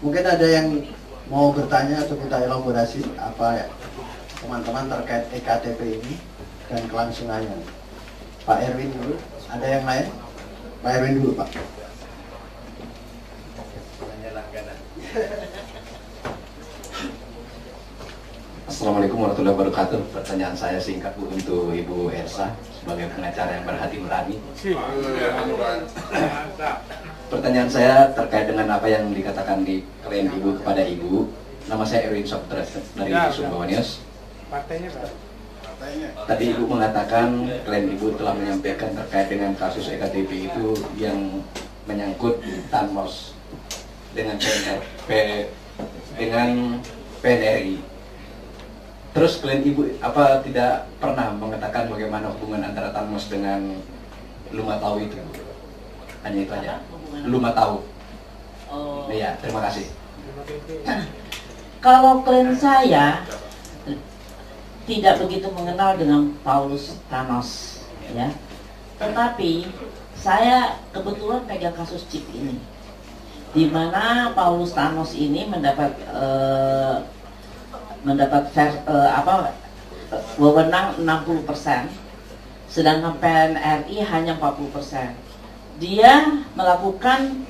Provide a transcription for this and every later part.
Mungkin ada yang mau bertanya atau kita elaborasi apa teman-teman terkait EKTP ini dan kelangsungannya. Pak Erwin dulu, ada yang lain? Pak Erwin dulu, Pak. Assalamualaikum warahmatullahi wabarakatuh. Pertanyaan saya singkat Bu untuk Ibu Elsa sebagai pengacara yang berhati nurani. Pertanyaan saya terkait dengan apa yang dikatakan di klaim Ibu kepada Ibu. Nama saya Erwin Saputra dari Sumbawa News. Tadi Ibu mengatakan klaim Ibu telah menyampaikan terkait dengan kasus EKTP itu yang menyangkut Tanmos dengan PNRI. Terus klaim Ibu apa tidak pernah mengatakan bagaimana hubungan antara Tanmos dengan Lumatau itu? Hanya itu aja. Lumatau. Oh. Iya, terima kasih. Kalau klaim saya tidak begitu mengenal dengan Paulus Thanos, ya. Tetapi saya kebetulan pegang kasus chip ini, di mana Paulus Thanos ini mendapat wewenang 60%, sedangkan PNRI hanya 40%. Dia melakukan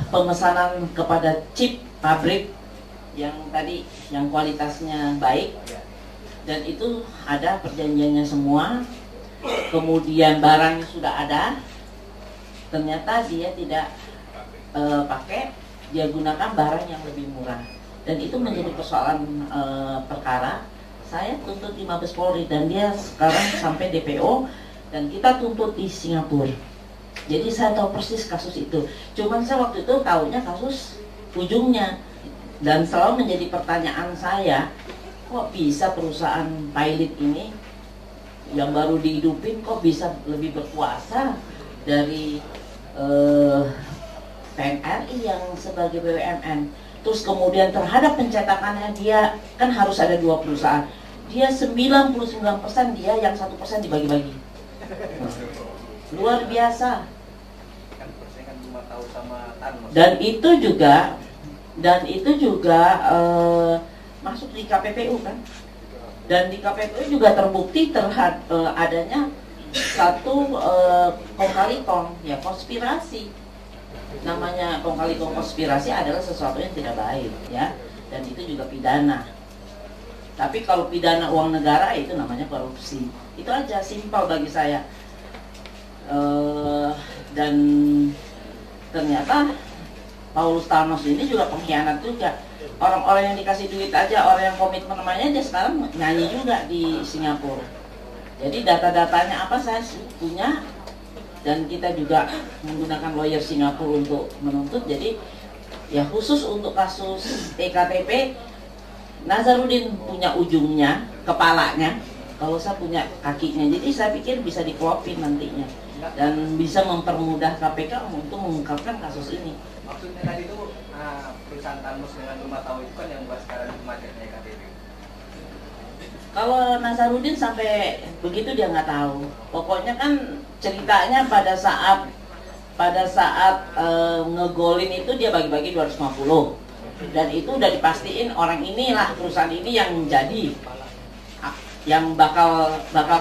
pemesanan kepada chip pabrik yang tadi yang kualitasnya baik, dan itu ada perjanjiannya semua. Kemudian barangnya sudah ada, ternyata dia tidak pakai, dia gunakan barang yang lebih murah. Dan itu menjadi persoalan perkara. Saya tuntut di Mabes Polri dan dia sekarang sampai DPO dan kita tuntut di Singapura. Jadi saya tahu persis kasus itu. Cuman saya waktu itu tahunya kasus ujungnya, dan selalu menjadi pertanyaan saya, kok bisa perusahaan pilot ini yang baru dihidupin kok bisa lebih berkuasa dari PNRI yang sebagai BUMN. Terus kemudian terhadap pencetakannya dia kan harus ada 2 perusahaan. Dia 99% dia, yang 1% dibagi-bagi. Luar biasa. Dan itu juga masuk di KPPU kan. Dan di KPPU juga terbukti adanya satu kong kali kong, ya konspirasi. Namanya kong kali kong konspirasi adalah sesuatu yang tidak baik, ya, dan itu juga pidana. Tapi kalau pidana uang negara itu namanya korupsi. Itu aja, simpel bagi saya. Dan ternyata Paulus Thanos ini juga pengkhianat juga. Orang-orang yang dikasih duit aja, orang yang komitmen namanya dia sekarang nyanyi juga di Singapura. Jadi data-datanya apa saya punya. Dan kita juga menggunakan lawyer Singapura untuk menuntut. Jadi ya khusus untuk kasus EKTP, Nazarudin punya ujungnya, kepalanya, kalau saya punya kakinya. Jadi saya pikir bisa dikelopin nantinya dan bisa mempermudah KPK untuk mengungkapkan kasus ini. Maksudnya tadi itu perusahaan Tanmos dengan Lumatau itu kan yang buat sekarang macetnya EKTP. Kalau Nazarudin sampai begitu dia nggak tahu. Pokoknya kan ceritanya pada saat ngegolin itu dia bagi-bagi 250. Dan itu udah dipastiin orang inilah, perusahaan ini yang jadi, yang bakal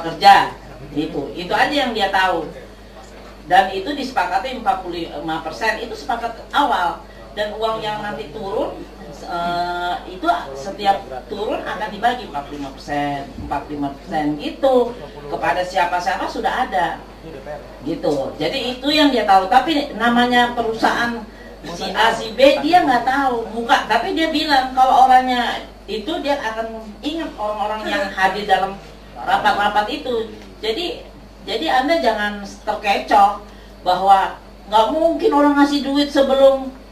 kerja. Itu aja yang dia tahu. Dan itu disepakati 45%, itu sepakat awal. Dan uang yang nanti turun itu setiap turun akan dibagi 45% gitu kepada siapa-siapa sudah ada gitu. Jadi itu yang dia tahu. Tapi namanya perusahaan si A si B dia nggak tahu muka, tapi dia bilang kalau orangnya itu dia akan ingat orang-orang yang hadir dalam rapat-rapat itu. Jadi Anda jangan terkecoh bahwa nggak mungkin orang ngasih duit sebelum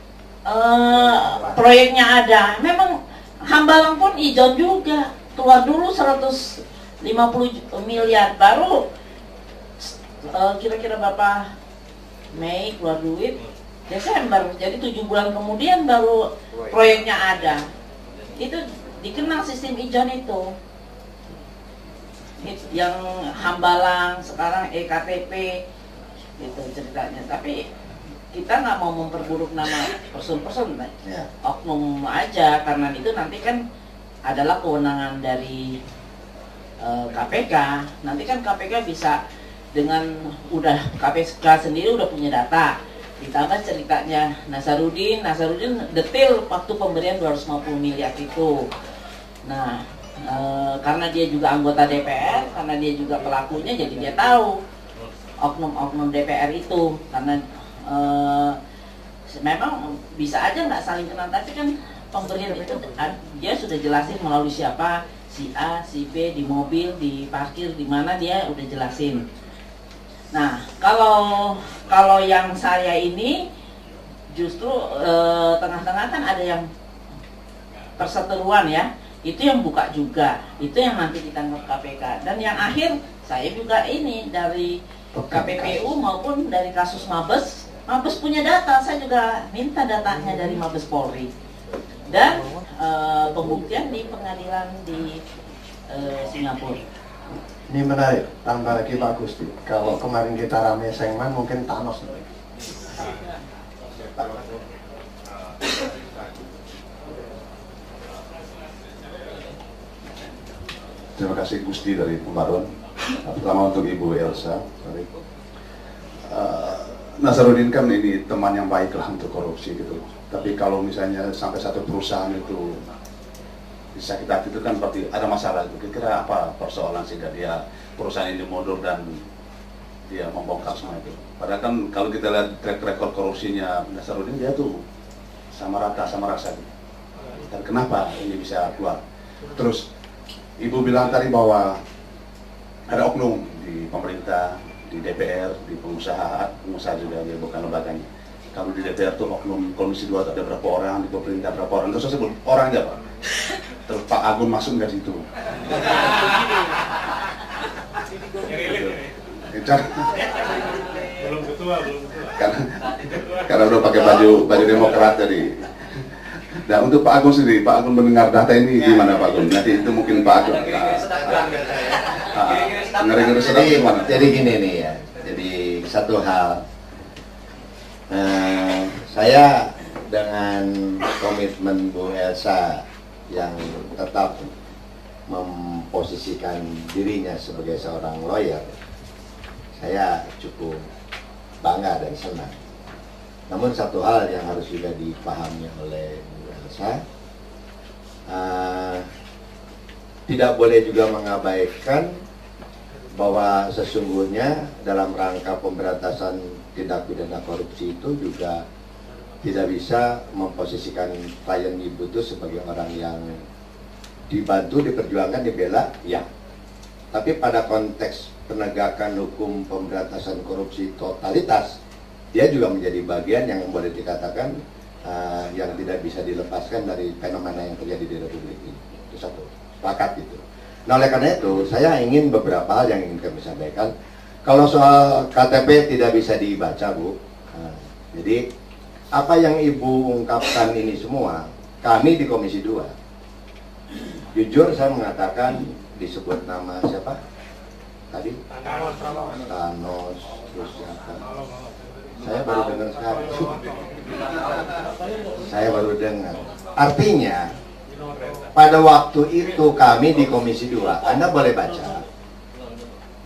proyeknya ada. Memang Hambalang pun ijon juga, keluar dulu 150 miliar, baru kira-kira berapa Mei keluar duit, Desember, jadi 7 bulan kemudian baru proyeknya ada. Itu dikenal sistem ijon itu. Yang Hambalang sekarang EKTP itu ceritanya. Tapi kita nggak mau memperburuk nama person-person, Ya. oknum aja, karena itu nanti kan adalah kewenangan dari KPK. Nanti kan KPK bisa dengan udah KPK sendiri udah punya data, ditambah ceritanya Nazarudin detail waktu pemberian 250 miliar itu. Nah, karena dia juga anggota DPR, karena dia juga pelakunya, jadi dia tahu oknum-oknum DPR itu. Karena memang bisa aja nggak saling kenal, tapi kan pemberian itu dia sudah jelasin melalui siapa, si A, si B, di mobil, di parkir, di mana dia udah jelasin. Nah, kalau yang saya ini justru tengah-tengah kan ada yang perseteruan ya, itu yang buka juga, itu yang nanti ditangkap KPK. Dan yang akhir saya juga ini dari KPPU maupun dari kasus Mabes punya data, saya juga minta datanya dari Mabes Polri. Dan pembuktian di pengadilan di Singapura. Ini menarik, tambah lagi Pak Gusti. Kalau kemarin kita rame Sengman, mungkin Thanos. Terima kasih Gusti dari Pembaruan. Pertama untuk Ibu Elsa. Nazarudin kan ini teman yang baik lah untuk korupsi gitu. Tapi kalau misalnya sampai satu perusahaan itu disakiti hati, itu kan berarti ada masalah itu. Kira-kira apa persoalan sehingga dia perusahaan ini mundur dan dia membongkar semua itu. Padahal kan kalau kita lihat track record korupsinya Nazarudin, dia tuh sama rata, sama rasa gitu. Dan kenapa ini bisa keluar? Terus Ibu bilang tadi bahwa ada oknum di pemerintah, di DPR, di pengusaha juga, dia bukan lembaganya. Kalau di DPR tuh oknum Komisi 2 ada berapa orang, di pemerintah berapa orang, terus saya sebut orang aja Pak. Terus Pak Agun masuk nggak di situ? Belum ketua. Karena udah pakai baju Demokrat tadi. Nah untuk Pak Agun sendiri, Pak Agun mendengar data ini gimana Pak Agun? Nanti itu mungkin Pak Agun. Jadi gini nih ya. Jadi satu hal. Saya dengan komitmen Bu Elsa yang tetap memposisikan dirinya sebagai seorang lawyer, saya cukup bangga dan senang. Namun satu hal yang harus juga dipahami oleh Bu Elsa, tidak boleh juga mengabaikan bahwa sesungguhnya dalam rangka pemberantasan tindak pidana korupsi itu juga tidak bisa memposisikan klien Ibu itu sebagai orang yang dibantu, diperjuangkan, dibela, ya. Tapi pada konteks penegakan hukum pemberantasan korupsi totalitas, dia juga menjadi bagian yang boleh dikatakan yang tidak bisa dilepaskan dari fenomena yang terjadi di Republik ini. Itu satu, sepakat itu. Nah oleh karena itu, saya ingin beberapa hal yang ingin kami sampaikan. Kalau soal KTP tidak bisa dibaca Bu, jadi apa yang Ibu ungkapkan ini semua, kami di Komisi 2, jujur saya mengatakan disebut nama siapa? Tadi? Thanos, terus siapa? Saya baru dengar sekarang. Saya baru dengar. Artinya, pada waktu itu kami di Komisi 2, Anda boleh baca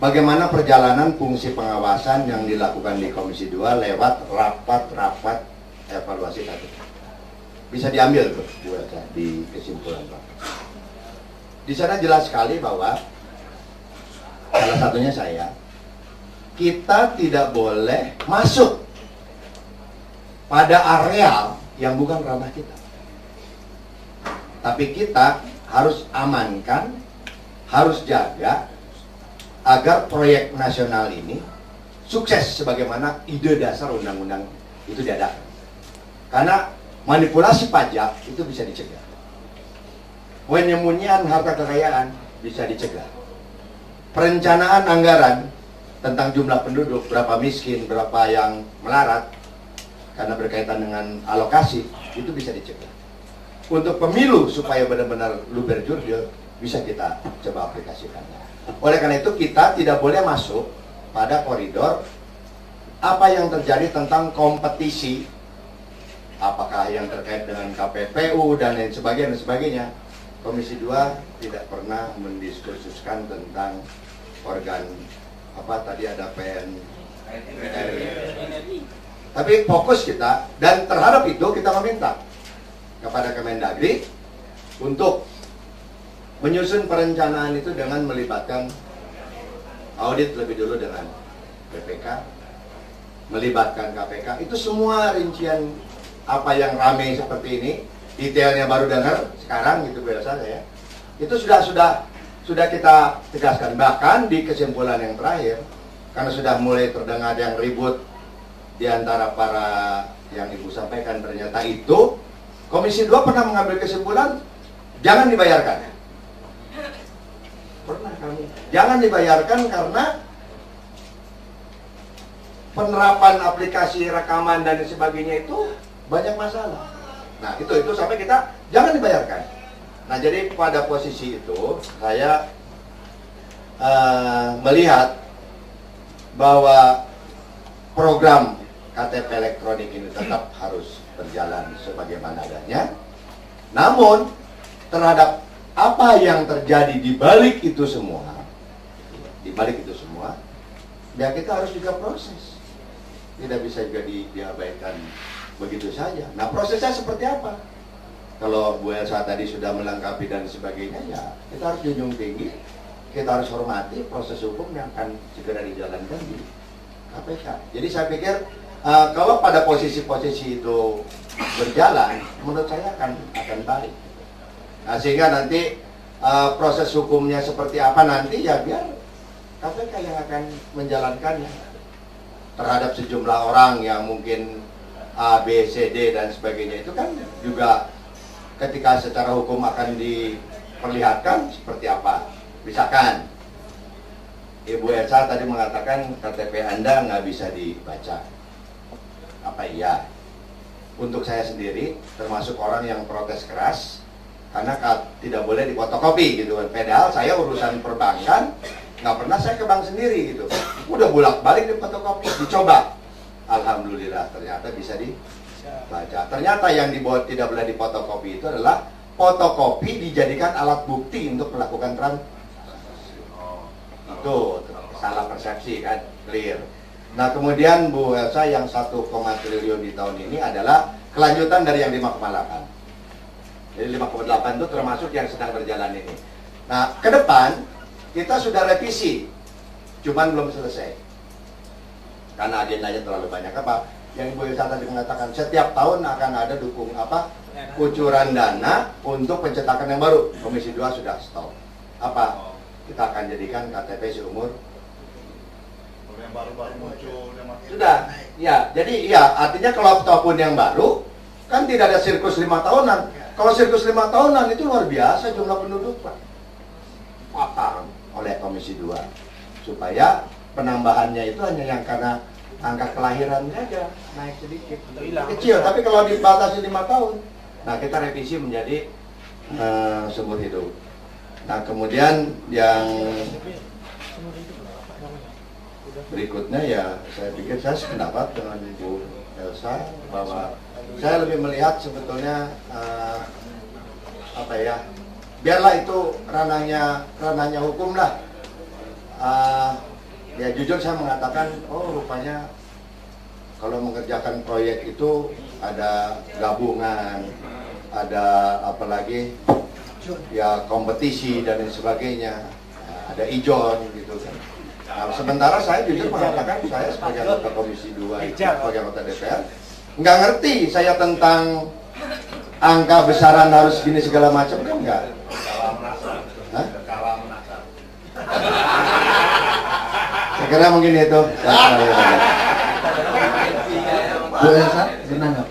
bagaimana perjalanan fungsi pengawasan yang dilakukan di Komisi 2 lewat rapat-rapat evaluasi KTP. Bisa diambil tuh Bu Elsa di kesimpulan Pak. Di sana jelas sekali bahwa salah satunya kita tidak boleh masuk pada areal yang bukan ranah kita. Tapi kita harus amankan, harus jaga agar proyek nasional ini sukses sebagaimana ide dasar undang-undang itu diadakan. Karena manipulasi pajak itu bisa dicegah. Penyembunyian harta kekayaan bisa dicegah. Perencanaan anggaran tentang jumlah penduduk, berapa miskin, berapa yang melarat, karena berkaitan dengan alokasi, itu bisa dicegah. Untuk pemilu supaya benar-benar luber jurdil, bisa kita coba aplikasikan. Oleh karena itu kita tidak boleh masuk pada koridor apa yang terjadi tentang kompetisi, apakah yang terkait dengan KPPU dan lain sebagainya, Komisi 2 tidak pernah mendiskusikan tentang organ apa tadi ada PNRI. Tapi fokus kita, dan terhadap itu kita meminta kepada Kemendagri untuk menyusun perencanaan itu dengan melibatkan audit lebih dulu dengan BPK, melibatkan KPK. Itu semua rincian apa yang ramai seperti ini, detailnya baru dengar sekarang gitu biasa ya. Itu sudah kita tegaskan. Bahkan di kesimpulan yang terakhir, karena sudah mulai terdengar yang ribut di antara para yang Ibu sampaikan, ternyata itu Komisi 2 pernah mengambil kesimpulan jangan dibayarkan. Pernah kami. Jangan dibayarkan karena penerapan aplikasi rekaman dan sebagainya itu banyak masalah. Nah, itu sampai kita jangan dibayarkan. Nah, jadi pada posisi itu saya melihat bahwa program KTP elektronik ini tetap harus berjalan sebagaimana adanya. Namun terhadap apa yang terjadi di balik itu semua, ya kita harus juga proses. Tidak bisa juga diabaikan begitu saja. Nah, prosesnya seperti apa? Kalau Bu Elsa tadi sudah melengkapi dan sebagainya, ya kita harus junjung tinggi, kita harus hormati proses hukum yang akan segera dijalankan di KPK. Jadi saya pikir kalau pada posisi-posisi itu berjalan, menurut saya akan baik. Nah, sehingga nanti proses hukumnya seperti apa nanti ya biar KPK yang akan menjalankannya terhadap sejumlah orang yang mungkin A, B, C, D dan sebagainya. Itu kan juga ketika secara hukum akan diperlihatkan seperti apa. Misalkan Ibu Elsa tadi mengatakan KTP Anda nggak bisa dibaca. Apa iya? Untuk saya sendiri termasuk orang yang protes keras karena tidak boleh difotokopi gitu. Padahal saya urusan perbankan nggak pernah saya ke bank sendiri gitu. Udah bolak-balik difotokopi, dicoba. Alhamdulillah ternyata bisa dibaca. Ternyata yang tidak boleh difotokopi itu adalah fotokopi dijadikan alat bukti untuk melakukan transaksi. Itu salah persepsi kan, clear. Nah, kemudian Bu Elsa yang 1, triliun di tahun ini adalah kelanjutan dari yang 5,8. Jadi 5,8 itu termasuk yang sedang berjalan ini. Nah, ke depan kita sudah revisi, cuman belum selesai. Karena agendanya terlalu banyak. Apa? Yang Ibu Elsa tadi mengatakan setiap tahun akan ada kucuran dana untuk pencetakan yang baru. Komisi 2 sudah stop. Apa? Kita akan jadikan KTP seumur yang baru-baru muncul sudah. Ya, jadi ya artinya kalau apapun yang baru kan tidak ada sirkus 5 tahunan. Kalau sirkus 5 tahunan itu luar biasa jumlah penduduk, Pak. Potong oleh Komisi 2 supaya penambahannya itu hanya yang karena angka kelahirannya aja naik sedikit kecil, tapi kalau dibatasi 5 tahun, nah kita revisi menjadi seumur hidup. Nah, kemudian yang berikutnya ya saya pikir saya sependapat dengan Ibu Elsa bahwa saya lebih melihat sebetulnya biarlah itu ranahnya hukum lah. Ya jujur saya mengatakan, oh rupanya kalau mengerjakan proyek itu ada gabungan, ada apalagi ya kompetisi dan lain sebagainya, ada ijon gitu kan. Nah, sementara saya jujur mengatakan saya sebagai anggota Komisi 2 itu, sebagai anggota DPR nggak ngerti saya tentang angka besaran harus gini segala macam kan enggak. Saya kira mungkin itu. Bu Elsa, gimana?